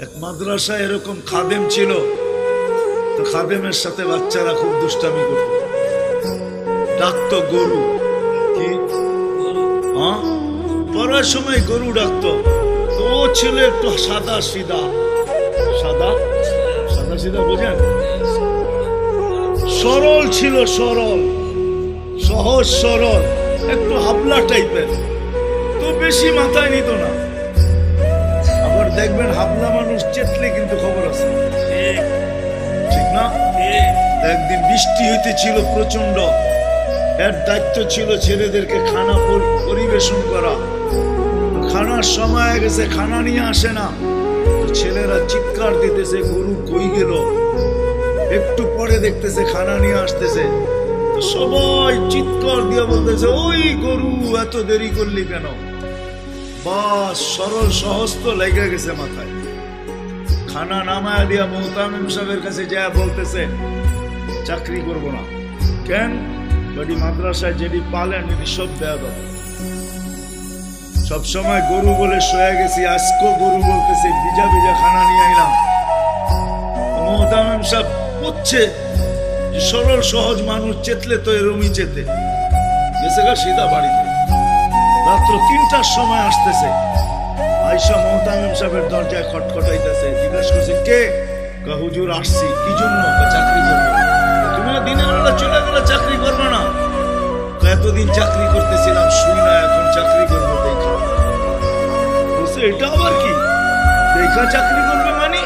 এক মাদ্রাসায় এরকম খাদেম ছিল, তো খাদেমের সাথে বাচ্চারা খুব দুষ্টামি করত, ডাকতো গরু। কি হ্যাঁ, পড়ার সময় গরু ডাকতো। তো ও ছিল একটু সাদা সিধা, সাদা সাদা সিধা বোঝেন, সরল ছিল, সরল সহজ সরল, একটু হাবলা টাইপের, তো বেশি মাথায় নিত না। আবার দেখবেন হাবলা মানুষ চেতলে কিন্তু খবর আছে, ঠিক না? একদিন বৃষ্টি হইতেছিল প্রচন্ড, এর দায়িত্ব ছিল ছেলেদেরকে খানা পরিবেশন করা। খানার সময় হয়ে গেছে, খানা নিয়ে আসে না, তো ছেলেরা চিৎকার দিতেছে গরু কই গেল। একটু পরে দেখতেছে খানা নিয়ে আসতেছে, তো সবাই চিৎকার দিয়ে বলতেছে ওই গরু এত দেরি করলি কেন? বাস সরল সহজ তো লেগে গেছে মাথায়। খানা নামায় দিয়া মোহতামিম সাহেবের কাছে যা বলতেছে চাকরি করব না। কেন? বাড়ি মাদ্রাসায় যেটি পালেন এটি সব দেয়া দাও। সবসময় গরু বলে শোয়া গেছি, আজকেও গরু বলতেছে ভিজা ভিজা খানা নিয়ে আইলাম। মোহতামিম সাহেব বুঝছে সরল সহজ মানুষ চেতলে তো এরমই চেতে গেছে গা সিধা বাড়িতে। রাত্র ৩টার সময় আসতেছে, আইসা মোহতামিম সাহেবের দরজায় খটখটাইতেছে, জিজ্ঞেস করছে কে? হুজুর আসছি। কি জন্য? চাকরি করবো। তুমি দিনের বেলা চলে গেলে চাকরি করবে না? এতদিন চাকরি করতেছিলাম শুই না, এখন চাকরি করবো দেখা। বলছে এটা আবার কি দেখা চাকরি করবে? মানে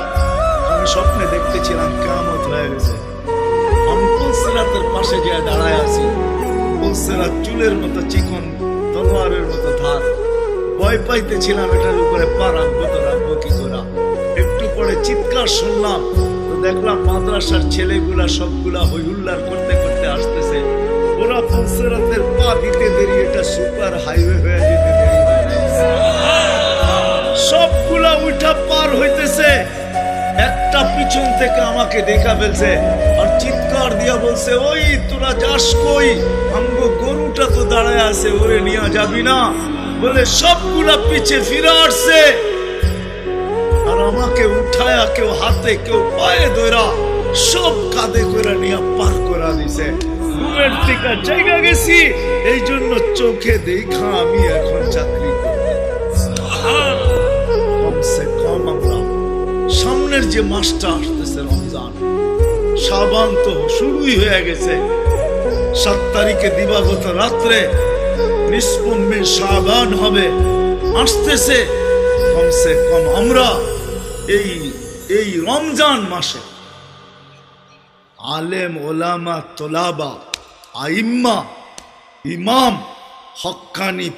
আমি স্বপ্নে দেখতেছিলাম কিয়ামত হয়ে গেছে, আমি পুলসিরাতের পাশে গিয়ে দাঁড়ায় আছি, পুলসিরাত চুলের মতো চিকন, তলোয়ারের মতো ধার। ভয় পাইতেছিলাম এটার উপরে পা রাখবো তো রাখবো কি করে। একটু পরে চিৎকার শুনলাম, তো দেখলাম মাদ্রাসার ছেলেগুলা সবগুলা হইহুল্লার করতে করতে আসতেছে। ওরা পুলসিরাতের পা দিতে দেরি, এটা সুপার হাইওয়ে হয়ে যেতে দেরি হয় নাই। সবগুলা উঠা পার হইতেছে, একটা পিছন থেকে আমাকে দেখা ফেলছে আর চিৎকার দিয়া বলছে ওই তোরা যাস কই? আমগো গরুটা তো দাঁড়ায় আছে, ওরে নিয়ে যাবি না? বলে সবগুলা পিছে ফিরে আসছে আর আমাকে উঠায়া কেউ হাতে কেউ পায়ে ধরা সব কাঁধে করে নিয়ে পার করা দিছে। ঘুমের থেকে জায়গা গেছি, এই জন্য চোখে দেখা আমি এখন চাকরি করি। কমসে কম আমরা সামনের যে মাসটা আসতেছে রমজান, শাবান তো শুরুই হয়ে গেছে। 7 তারিখে দিবাগত রাত্রে নিষ্পম্মে শাবান হবে, আসতেছে। কমসে কম আমরা এই রমজান মাসে আলেম ওলামা তোলাবা আইম্মা ইমাম হক্কানি